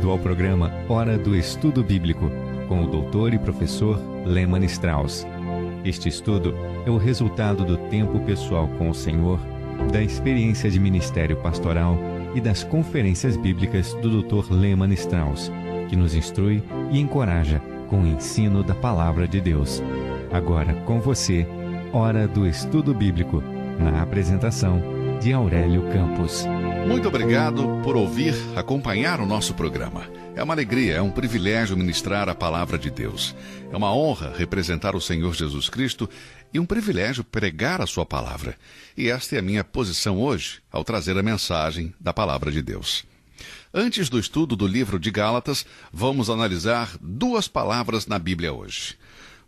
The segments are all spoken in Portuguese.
bem-vindo ao programa Hora do Estudo Bíblico, com o doutor e professor Lehmann Strauss. Este estudo é o resultado do tempo pessoal com o Senhor, da experiência de ministério pastoral e das conferências bíblicas do Dr. Lehmann Strauss, que nos instrui e encoraja com o ensino da Palavra de Deus. Agora com você, Hora do Estudo Bíblico, na apresentação de Aurélio Campos. Muito obrigado por acompanhar o nosso programa. É uma alegria, é um privilégio ministrar a Palavra de Deus. É uma honra representar o Senhor Jesus Cristo e um privilégio pregar a sua palavra. E esta é a minha posição hoje, ao trazer a mensagem da Palavra de Deus. Antes do estudo do livro de Gálatas, vamos analisar duas palavras na Bíblia hoje.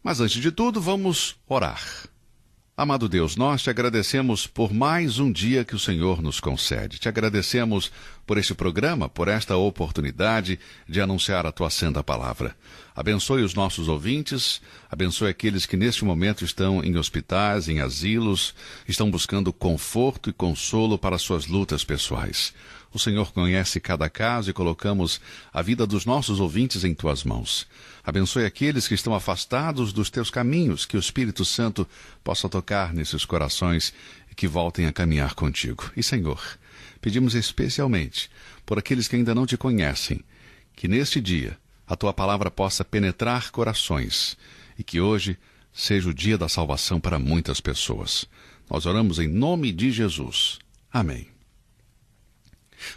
Mas antes de tudo, vamos orar. Amado Deus, nós te agradecemos por mais um dia que o Senhor nos concede. Te agradecemos por este programa, por esta oportunidade de anunciar a tua santa palavra. Abençoe os nossos ouvintes, abençoe aqueles que neste momento estão em hospitais, em asilos, estão buscando conforto e consolo para suas lutas pessoais. O Senhor conhece cada caso e colocamos a vida dos nossos ouvintes em tuas mãos. Abençoe aqueles que estão afastados dos teus caminhos, que o Espírito Santo possa tocar nesses corações e que voltem a caminhar contigo. E, Senhor, pedimos especialmente por aqueles que ainda não te conhecem, que neste dia a tua palavra possa penetrar corações e que hoje seja o dia da salvação para muitas pessoas. Nós oramos em nome de Jesus. Amém.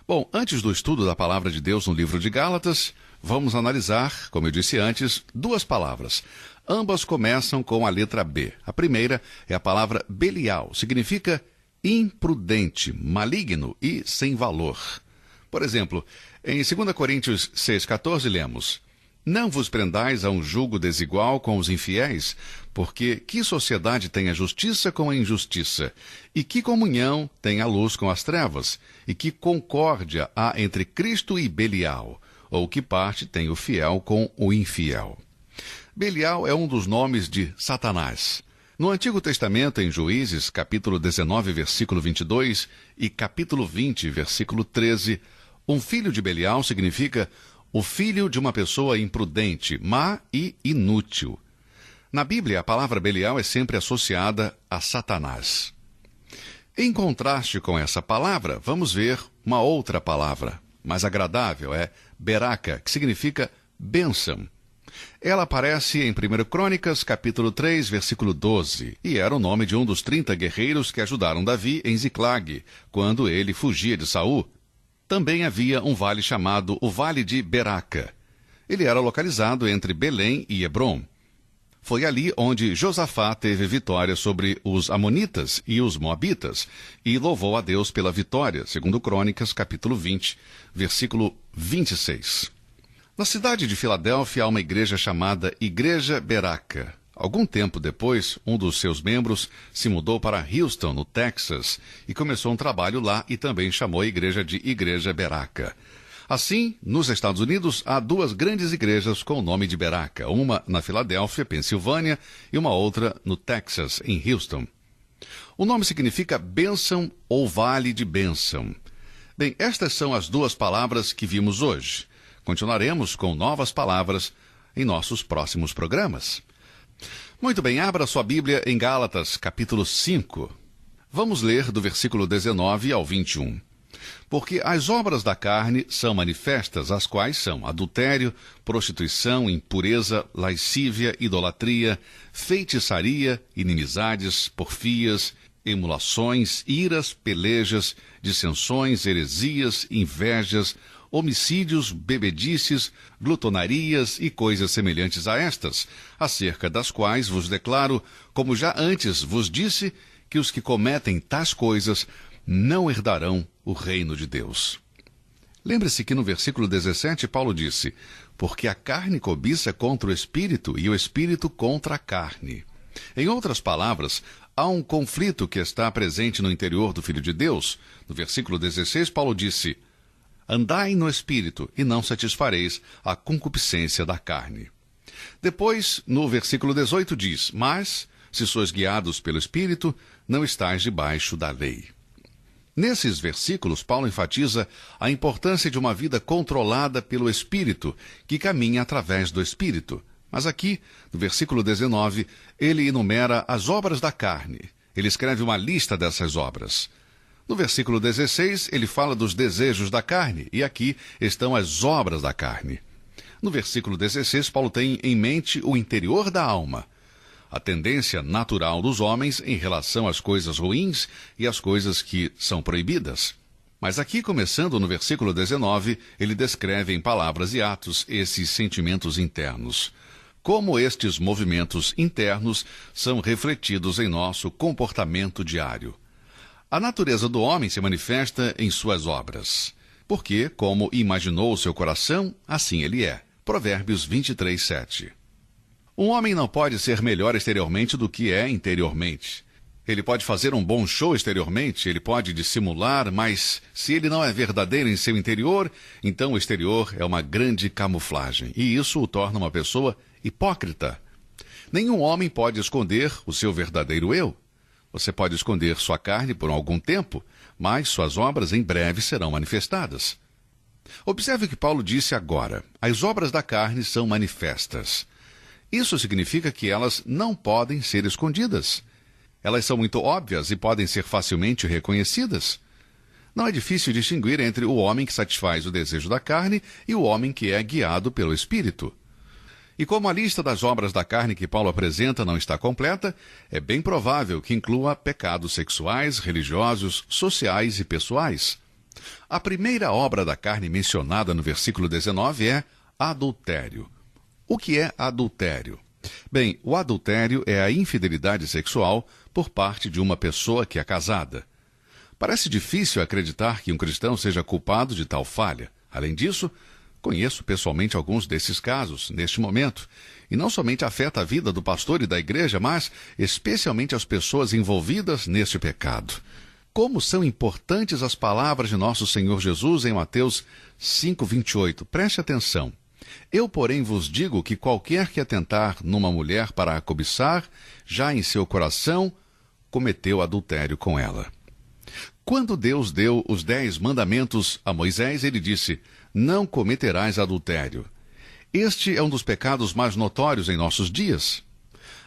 Bom, antes do estudo da Palavra de Deus no livro de Gálatas, vamos analisar, como eu disse antes, duas palavras. Ambas começam com a letra B. A primeira é a palavra Belial, significa imprudente, maligno e sem valor. Por exemplo, em 2 Coríntios 6,14 lemos: Não vos prendais a um jugo desigual com os infiéis, porque que sociedade tem a justiça com a injustiça? E que comunhão tem a luz com as trevas? E que concórdia há entre Cristo e Belial? Ou que parte tem o fiel com o infiel? Belial é um dos nomes de Satanás. No Antigo Testamento, em Juízes, capítulo 19, versículo 22, e capítulo 20, versículo 13, um filho de Belial significa o filho de uma pessoa imprudente, má e inútil. Na Bíblia, a palavra Belial é sempre associada a Satanás. Em contraste com essa palavra, vamos ver uma outra palavra, mais agradável, é Beraca, que significa bênção. Ela aparece em 1 Crônicas, capítulo 3, versículo 12, e era o nome de um dos 30 guerreiros que ajudaram Davi em Ziclag, quando ele fugia de Saul. Também havia um vale chamado o Vale de Beraca. Ele era localizado entre Belém e Hebrom. Foi ali onde Josafá teve vitória sobre os amonitas e os moabitas e louvou a Deus pela vitória, segundo Crônicas, capítulo 20, versículo 26. Na cidade de Filadélfia há uma igreja chamada Igreja Beraca. Algum tempo depois, um dos seus membros se mudou para Houston, no Texas, e começou um trabalho lá e também chamou a igreja de Igreja Beraca. Assim, nos Estados Unidos, há duas grandes igrejas com o nome de Beraca, uma na Filadélfia, Pensilvânia, e uma outra no Texas, em Houston. O nome significa bênção ou vale de bênção. Bem, estas são as duas palavras que vimos hoje. Continuaremos com novas palavras em nossos próximos programas. Muito bem, abra sua Bíblia em Gálatas, capítulo 5. Vamos ler do versículo 19 ao 21. Porque as obras da carne são manifestas, as quais são adultério, prostituição, impureza, lascívia, idolatria, feitiçaria, inimizades, porfias, emulações, iras, pelejas, dissensões, heresias, invejas, homicídios, bebedices, glutonarias e coisas semelhantes a estas, acerca das quais vos declaro, como já antes vos disse, que os que cometem tais coisas não herdarão o reino de Deus. Lembre-se que no versículo 17 Paulo disse: porque a carne cobiça contra o espírito e o espírito contra a carne. Em outras palavras, há um conflito que está presente no interior do Filho de Deus. No versículo 16 Paulo disse: andai no espírito e não satisfareis a concupiscência da carne. Depois, no versículo 18 diz: mas, se sois guiados pelo espírito, não estáis debaixo da lei. Nesses versículos, Paulo enfatiza a importância de uma vida controlada pelo Espírito, que caminha através do Espírito. Mas aqui, no versículo 19, ele enumera as obras da carne. Ele escreve uma lista dessas obras. No versículo 16, ele fala dos desejos da carne, e aqui estão as obras da carne. No versículo 16, Paulo tem em mente o interior da alma, a tendência natural dos homens em relação às coisas ruins e às coisas que são proibidas. Mas aqui, começando no versículo 19, ele descreve em palavras e atos esses sentimentos internos. Como estes movimentos internos são refletidos em nosso comportamento diário. A natureza do homem se manifesta em suas obras, porque, como imaginou o seu coração, assim ele é. Provérbios 23, 7. Um homem não pode ser melhor exteriormente do que é interiormente. Ele pode fazer um bom show exteriormente, ele pode dissimular, mas se ele não é verdadeiro em seu interior, então o exterior é uma grande camuflagem, e isso o torna uma pessoa hipócrita. Nenhum homem pode esconder o seu verdadeiro eu. Você pode esconder sua carne por algum tempo, mas suas obras em breve serão manifestadas. Observe o que Paulo disse agora. As obras da carne são manifestas. Isso significa que elas não podem ser escondidas. Elas são muito óbvias e podem ser facilmente reconhecidas. Não é difícil distinguir entre o homem que satisfaz o desejo da carne e o homem que é guiado pelo Espírito. E como a lista das obras da carne que Paulo apresenta não está completa, é bem provável que inclua pecados sexuais, religiosos, sociais e pessoais. A primeira obra da carne mencionada no versículo 19 é adultério. O que é adultério? Bem, o adultério é a infidelidade sexual por parte de uma pessoa que é casada. Parece difícil acreditar que um cristão seja culpado de tal falha. Além disso, conheço pessoalmente alguns desses casos, neste momento, e não somente afeta a vida do pastor e da igreja, mas especialmente as pessoas envolvidas neste pecado. Como são importantes as palavras de nosso Senhor Jesus em Mateus 5:28. Preste atenção. Eu, porém, vos digo que qualquer que atentar numa mulher para a cobiçar, já em seu coração cometeu adultério com ela. Quando Deus deu os 10 mandamentos a Moisés, ele disse: não cometerás adultério. Este é um dos pecados mais notórios em nossos dias.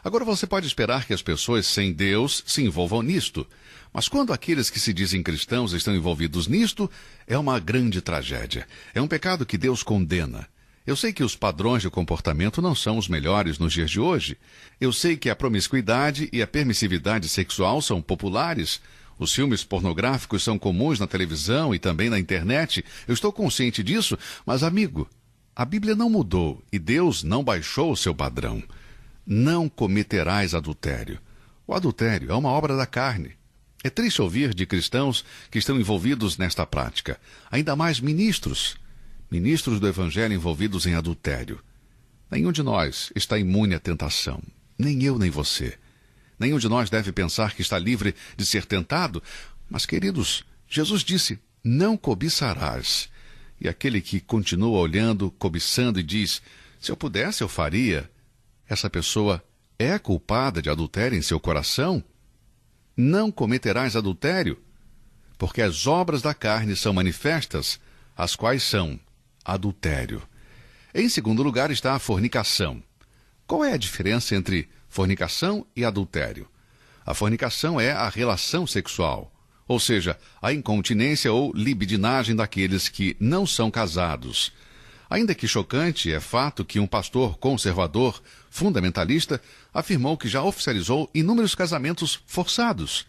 Agora você pode esperar que as pessoas sem Deus se envolvam nisto, mas quando aqueles que se dizem cristãos estão envolvidos nisto, é uma grande tragédia. É um pecado que Deus condena. Eu sei que os padrões de comportamento não são os melhores nos dias de hoje. Eu sei que a promiscuidade e a permissividade sexual são populares. Os filmes pornográficos são comuns na televisão e também na internet. Eu estou consciente disso, mas, amigo, a Bíblia não mudou e Deus não baixou o seu padrão. Não cometerás adultério. O adultério é uma obra da carne. É triste ouvir de cristãos que estão envolvidos nesta prática, ainda mais ministros do Evangelho envolvidos em adultério. Nenhum de nós está imune à tentação, nem eu nem você. Nenhum de nós deve pensar que está livre de ser tentado, mas, queridos, Jesus disse, não cobiçarás. E aquele que continua olhando, cobiçando e diz, se eu pudesse eu faria, essa pessoa é culpada de adultério em seu coração? Não cometerás adultério, porque as obras da carne são manifestas, as quais são adultério. Em segundo lugar está a fornicação. Qual é a diferença entre fornicação e adultério? A fornicação é a relação sexual, ou seja, a incontinência ou libidinagem daqueles que não são casados. Ainda que chocante, é fato que um pastor conservador, fundamentalista, afirmou que já oficializou inúmeros casamentos forçados.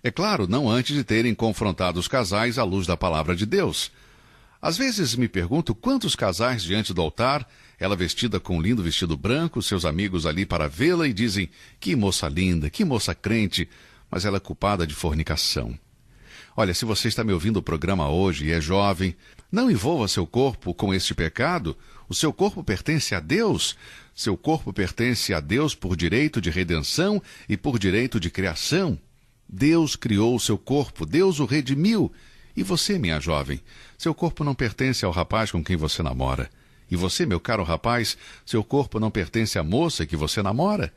É claro, não antes de terem confrontado os casais à luz da palavra de Deus. Às vezes me pergunto quantos casais diante do altar, ela vestida com um lindo vestido branco, seus amigos ali para vê-la e dizem, que moça linda, que moça crente, mas ela é culpada de fornicação. Olha, se você está me ouvindo o programa hoje e é jovem, não envolva seu corpo com este pecado. O seu corpo pertence a Deus. Seu corpo pertence a Deus por direito de redenção e por direito de criação. Deus criou o seu corpo, Deus o redimiu. E você, minha jovem, seu corpo não pertence ao rapaz com quem você namora. E você, meu caro rapaz, seu corpo não pertence à moça que você namora.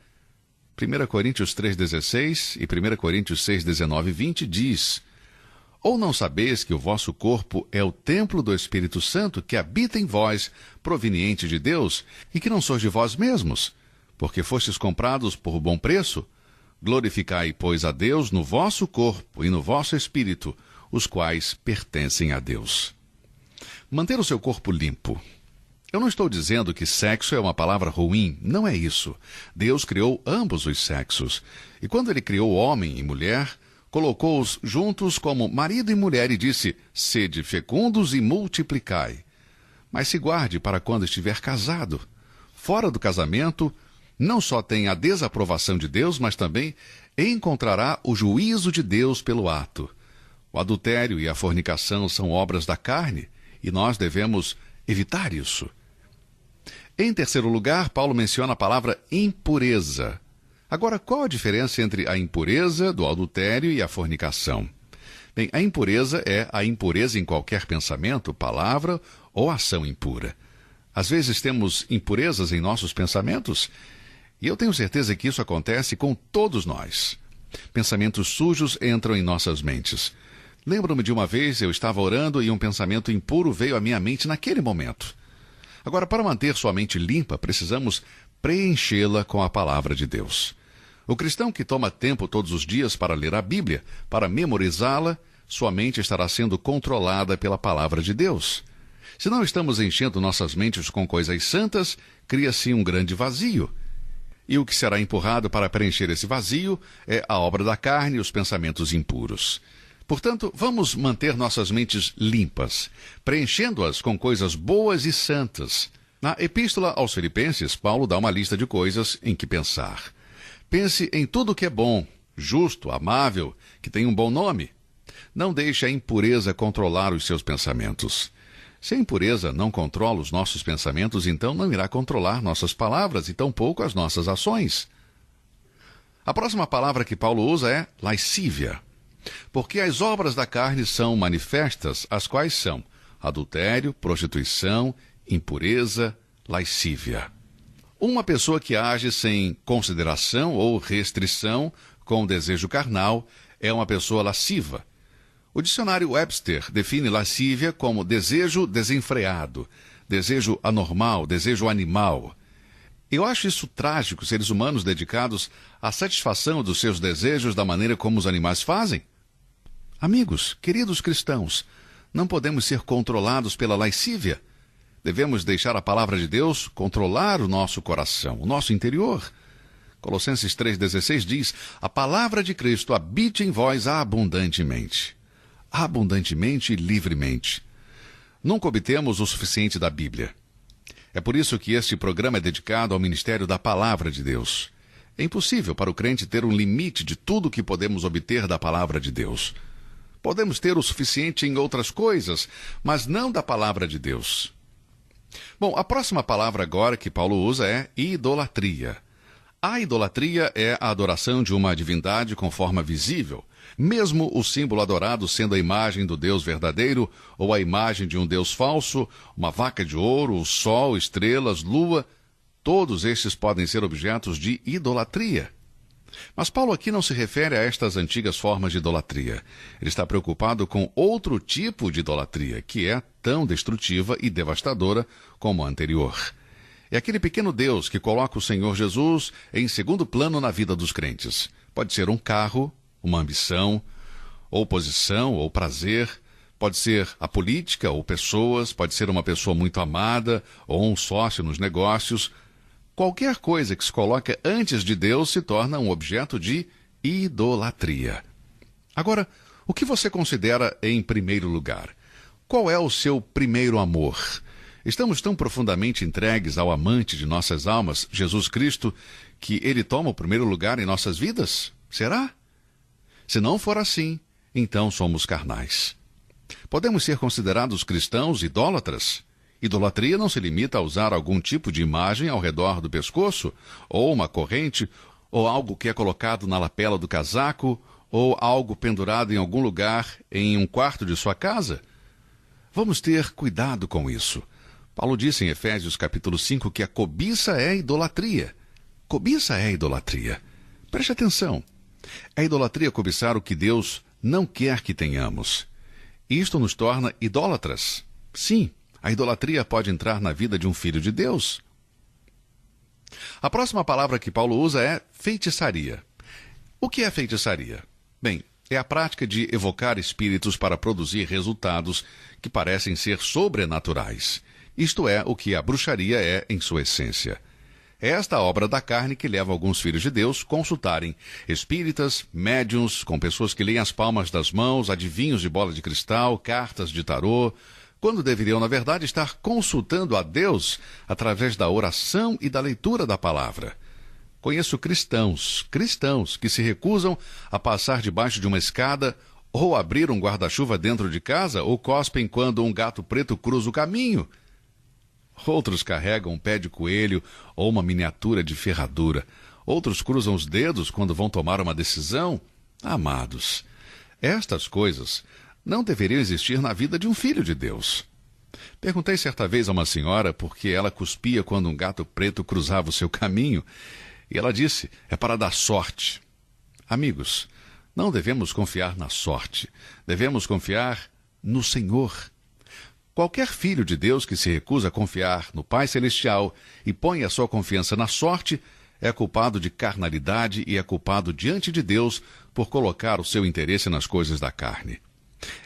1 Coríntios 3,16 e 1 Coríntios 6, 19 e 20 diz, Ou não sabeis que o vosso corpo é o templo do Espírito Santo que habita em vós, proveniente de Deus, e que não sois de vós mesmos, porque fostes comprados por bom preço? Glorificai, pois, a Deus no vosso corpo e no vosso espírito, os quais pertencem a Deus. Manter o seu corpo limpo. Eu não estou dizendo que sexo é uma palavra ruim, não é isso. Deus criou ambos os sexos. E quando ele criou homem e mulher, colocou-os juntos como marido e mulher e disse: sede fecundos e multiplicai. Mas se guarde para quando estiver casado. Fora do casamento, não só tem a desaprovação de Deus, mas também encontrará o juízo de Deus pelo ato. O adultério e a fornicação são obras da carne, e nós devemos evitar isso. Em terceiro lugar, Paulo menciona a palavra impureza. Agora, qual a diferença entre a impureza do adultério e a fornicação? Bem, a impureza é a impureza em qualquer pensamento, palavra ou ação impura. Às vezes temos impurezas em nossos pensamentos, e eu tenho certeza que isso acontece com todos nós. Pensamentos sujos entram em nossas mentes. Lembro-me de uma vez eu estava orando e um pensamento impuro veio à minha mente naquele momento. Agora, para manter sua mente limpa, precisamos preenchê-la com a palavra de Deus. O cristão que toma tempo todos os dias para ler a Bíblia, para memorizá-la, sua mente estará sendo controlada pela palavra de Deus. Se não estamos enchendo nossas mentes com coisas santas, cria-se um grande vazio. E o que será empurrado para preencher esse vazio é a obra da carne e os pensamentos impuros. Portanto, vamos manter nossas mentes limpas, preenchendo-as com coisas boas e santas. Na Epístola aos Filipenses, Paulo dá uma lista de coisas em que pensar. Pense em tudo que é bom, justo, amável, que tem um bom nome. Não deixe a impureza controlar os seus pensamentos. Se a impureza não controla os nossos pensamentos, então não irá controlar nossas palavras e tampouco as nossas ações. A próxima palavra que Paulo usa é lascívia. Porque as obras da carne são manifestas, as quais são adultério, prostituição, impureza, lascívia. Uma pessoa que age sem consideração ou restrição com o desejo carnal é uma pessoa lasciva. O dicionário Webster define lascívia como desejo desenfreado, desejo anormal, desejo animal. Eu acho isso trágico, seres humanos dedicados à satisfação dos seus desejos da maneira como os animais fazem. Amigos, queridos cristãos, não podemos ser controlados pela lascívia. Devemos deixar a palavra de Deus controlar o nosso coração, o nosso interior. Colossenses 3,16 diz: a palavra de Cristo habite em vós abundantemente. Abundantemente e livremente. Nunca obtemos o suficiente da Bíblia. É por isso que este programa é dedicado ao ministério da palavra de Deus. É impossível para o crente ter um limite de tudo o que podemos obter da palavra de Deus. Podemos ter o suficiente em outras coisas, mas não da palavra de Deus. Bom, a próxima palavra agora que Paulo usa é idolatria. A idolatria é a adoração de uma divindade com forma visível, mesmo o símbolo adorado sendo a imagem do Deus verdadeiro ou a imagem de um Deus falso, uma vaca de ouro, o sol, estrelas, lua, todos estes podem ser objetos de idolatria. Mas Paulo aqui não se refere a estas antigas formas de idolatria. Ele está preocupado com outro tipo de idolatria, que é tão destrutiva e devastadora como a anterior. É aquele pequeno Deus que coloca o Senhor Jesus em segundo plano na vida dos crentes. Pode ser um carro, uma ambição, ou posição, ou prazer. Pode ser a política ou pessoas, pode ser uma pessoa muito amada, ou um sócio nos negócios. Qualquer coisa que se coloca antes de Deus se torna um objeto de idolatria. Agora, o que você considera em primeiro lugar? Qual é o seu primeiro amor? Estamos tão profundamente entregues ao amante de nossas almas, Jesus Cristo, que ele toma o primeiro lugar em nossas vidas? Será? Se não for assim, então somos carnais. Podemos ser considerados cristãos idólatras? Idolatria não se limita a usar algum tipo de imagem ao redor do pescoço, ou uma corrente, ou algo que é colocado na lapela do casaco, ou algo pendurado em algum lugar em um quarto de sua casa. Vamos ter cuidado com isso. Paulo disse em Efésios capítulo 5 que a cobiça é idolatria. Cobiça é idolatria. Preste atenção. É idolatria cobiçar o que Deus não quer que tenhamos. Isto nos torna idólatras. Sim, a idolatria pode entrar na vida de um filho de Deus. A próxima palavra que Paulo usa é feitiçaria. O que é feitiçaria? Bem, é a prática de evocar espíritos para produzir resultados que parecem ser sobrenaturais. Isto é o que a bruxaria é em sua essência. É esta obra da carne que leva alguns filhos de Deus a consultarem espíritas, médiuns, com pessoas que leem as palmas das mãos, adivinhos de bola de cristal, cartas de tarô, quando deveriam, na verdade, estar consultando a Deus através da oração e da leitura da palavra. Conheço cristãos que se recusam a passar debaixo de uma escada ou abrir um guarda-chuva dentro de casa ou cospem quando um gato preto cruza o caminho. Outros carregam um pé de coelho ou uma miniatura de ferradura. Outros cruzam os dedos quando vão tomar uma decisão. Amados, estas coisas não deveriam existir na vida de um filho de Deus. Perguntei certa vez a uma senhora por que ela cuspia quando um gato preto cruzava o seu caminho. E ela disse, é para dar sorte. Amigos, não devemos confiar na sorte. Devemos confiar no Senhor. Qualquer filho de Deus que se recusa a confiar no Pai Celestial e põe a sua confiança na sorte, é culpado de carnalidade e é culpado diante de Deus por colocar o seu interesse nas coisas da carne.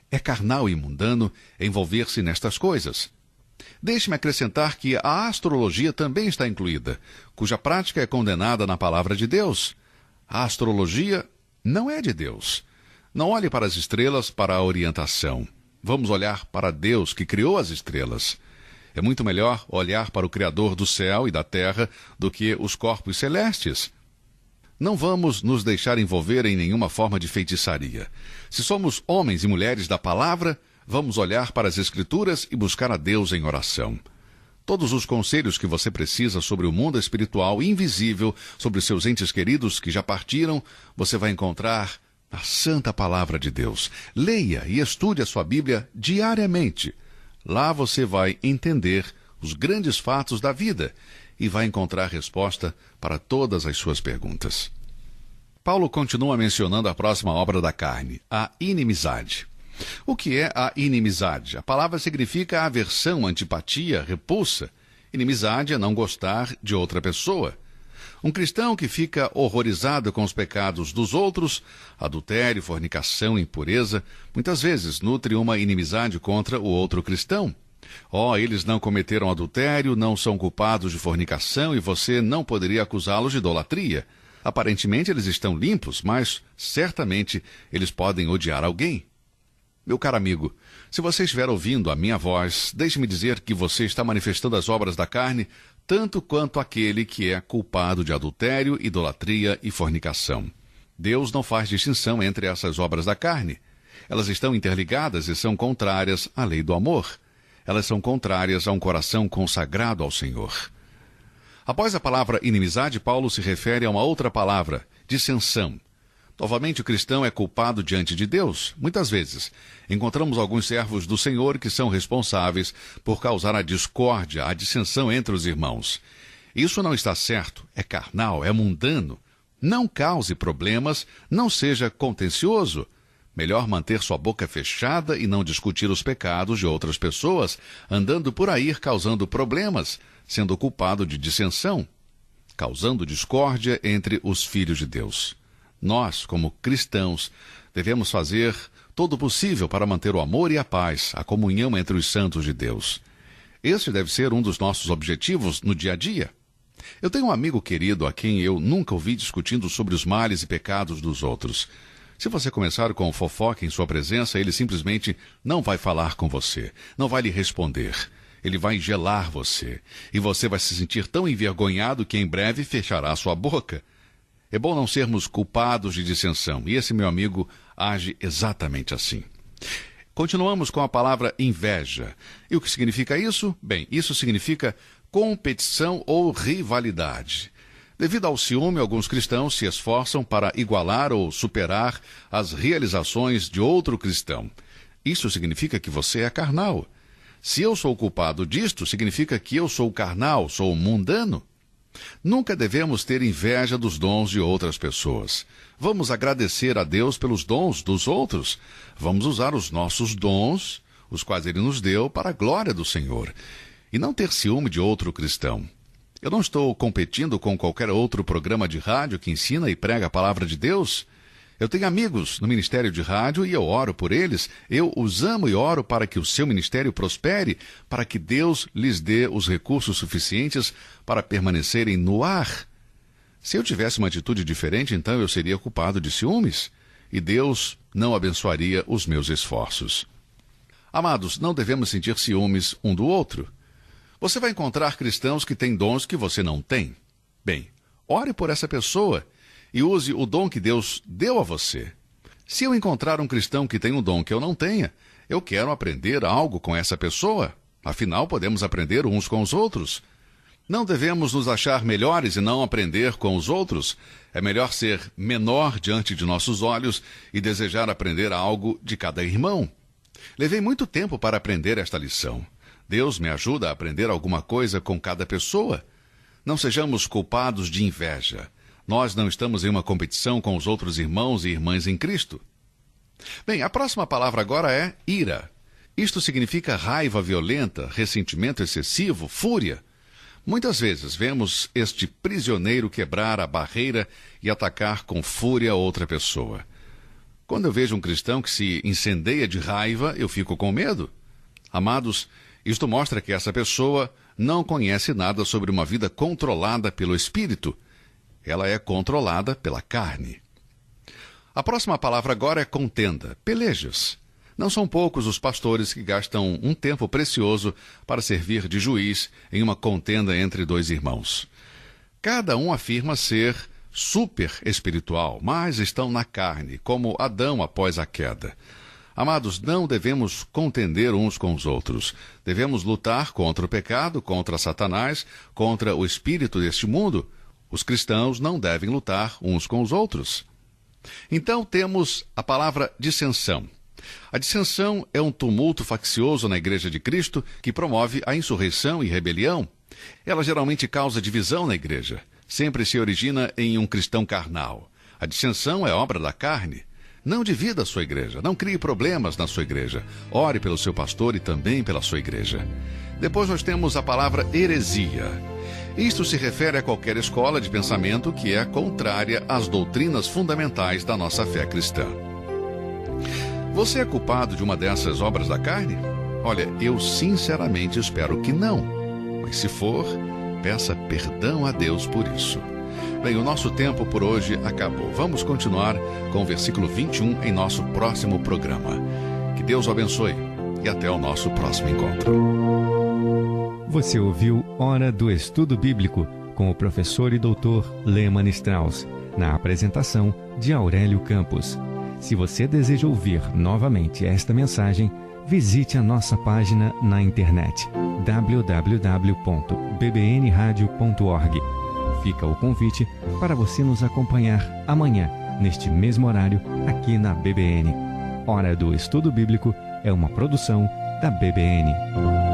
É carnal e mundano envolver-se nestas coisas. Deixe-me acrescentar que a astrologia também está incluída, cuja prática é condenada na palavra de Deus. A astrologia não é de Deus. Não olhe para as estrelas para a orientação. Vamos olhar para Deus que criou as estrelas. É muito melhor olhar para o Criador do céu e da terra do que os corpos celestes. Não vamos nos deixar envolver em nenhuma forma de feitiçaria. Se somos homens e mulheres da palavra, vamos olhar para as Escrituras e buscar a Deus em oração. Todos os conselhos que você precisa sobre o mundo espiritual invisível, sobre os seus entes queridos que já partiram, você vai encontrar na Santa Palavra de Deus. Leia e estude a sua Bíblia diariamente. Lá você vai entender os grandes fatos da vida e vai encontrar resposta para todas as suas perguntas. Paulo continua mencionando a próxima obra da carne, a inimizade. O que é a inimizade? A palavra significa aversão, antipatia, repulsa. Inimizade é não gostar de outra pessoa. Um cristão que fica horrorizado com os pecados dos outros, adultério, fornicação, impureza, muitas vezes nutre uma inimizade contra o outro cristão. Eles não cometeram adultério, não são culpados de fornicação e você não poderia acusá-los de idolatria. Aparentemente eles estão limpos, mas certamente eles podem odiar alguém. Meu caro amigo, se você estiver ouvindo a minha voz, deixe-me dizer que você está manifestando as obras da carne tanto quanto aquele que é culpado de adultério, idolatria e fornicação. Deus não faz distinção entre essas obras da carne. Elas estão interligadas e são contrárias à lei do amor. Elas são contrárias a um coração consagrado ao Senhor. Após a palavra inimizade, Paulo se refere a uma outra palavra, dissensão. Novamente, o cristão é culpado diante de Deus. Muitas vezes, encontramos alguns servos do Senhor que são responsáveis por causar a discórdia, a dissensão entre os irmãos. Isso não está certo, é carnal, é mundano. Não cause problemas, não seja contencioso. Melhor manter sua boca fechada e não discutir os pecados de outras pessoas, andando por aí causando problemas, sendo culpado de dissensão, causando discórdia entre os filhos de Deus. Nós, como cristãos, devemos fazer todo o possível para manter o amor e a paz, a comunhão entre os santos de Deus. Esse deve ser um dos nossos objetivos no dia a dia. Eu tenho um amigo querido a quem eu nunca ouvi discutindo sobre os males e pecados dos outros. Se você começar com fofoca em sua presença, ele simplesmente não vai falar com você, não vai lhe responder. Ele vai gelar você, e você vai se sentir tão envergonhado que em breve fechará sua boca. É bom não sermos culpados de dissensão, e esse meu amigo age exatamente assim. Continuamos com a palavra inveja. E o que significa isso? Bem, isso significa competição ou rivalidade. Devido ao ciúme, alguns cristãos se esforçam para igualar ou superar as realizações de outro cristão. Isso significa que você é carnal. Se eu sou culpado disto, significa que eu sou carnal, sou mundano. Nunca devemos ter inveja dos dons de outras pessoas. Vamos agradecer a Deus pelos dons dos outros. Vamos usar os nossos dons, os quais Ele nos deu, para a glória do Senhor. E não ter ciúme de outro cristão. Eu não estou competindo com qualquer outro programa de rádio que ensina e prega a palavra de Deus. Eu tenho amigos no ministério de rádio e eu oro por eles. Eu os amo e oro para que o seu ministério prospere, para que Deus lhes dê os recursos suficientes para permanecerem no ar. Se eu tivesse uma atitude diferente, então eu seria culpado de ciúmes, e Deus não abençoaria os meus esforços. Amados, não devemos sentir ciúmes um do outro. Você vai encontrar cristãos que têm dons que você não tem. Bem, ore por essa pessoa e use o dom que Deus deu a você. Se eu encontrar um cristão que tem um dom que eu não tenha, eu quero aprender algo com essa pessoa. Afinal, podemos aprender uns com os outros. Não devemos nos achar melhores e não aprender com os outros. É melhor ser menor diante de nossos olhos e desejar aprender algo de cada irmão. Levei muito tempo para aprender esta lição. Deus me ajuda a aprender alguma coisa com cada pessoa. Não sejamos culpados de inveja. Nós não estamos em uma competição com os outros irmãos e irmãs em Cristo. Bem, a próxima palavra agora é ira. Isto significa raiva violenta, ressentimento excessivo, fúria. Muitas vezes vemos este prisioneiro quebrar a barreira e atacar com fúria outra pessoa. Quando eu vejo um cristão que se incendeia de raiva, eu fico com medo. Amados, isto mostra que essa pessoa não conhece nada sobre uma vida controlada pelo Espírito. Ela é controlada pela carne. A próxima palavra agora é contenda, pelejas. Não são poucos os pastores que gastam um tempo precioso para servir de juiz em uma contenda entre dois irmãos. Cada um afirma ser super espiritual, mas estão na carne, como Adão após a queda. Amados, não devemos contender uns com os outros. Devemos lutar contra o pecado, contra Satanás, contra o espírito deste mundo. Os cristãos não devem lutar uns com os outros. Então temos a palavra dissensão. A dissensão é um tumulto faccioso na Igreja de Cristo que promove a insurreição e rebelião. Ela geralmente causa divisão na igreja. Sempre se origina em um cristão carnal. A dissensão é obra da carne. Não divida a sua igreja, não crie problemas na sua igreja. Ore pelo seu pastor e também pela sua igreja. Depois nós temos a palavra heresia. Isto se refere a qualquer escola de pensamento que é contrária às doutrinas fundamentais da nossa fé cristã. Você é culpado de uma dessas obras da carne? Olha, eu sinceramente espero que não. Mas se for, peça perdão a Deus por isso. Bem, o nosso tempo por hoje acabou. Vamos continuar com o versículo 21 em nosso próximo programa. Que Deus o abençoe e até o nosso próximo encontro. Você ouviu Hora do Estudo Bíblico com o professor e doutor Lehmann Strauss, na apresentação de Aurélio Campos. Se você deseja ouvir novamente esta mensagem, visite a nossa página na internet www.bbnradio.org. Fica o convite para você nos acompanhar amanhã, neste mesmo horário, aqui na BBN. Hora do Estudo Bíblico é uma produção da BBN.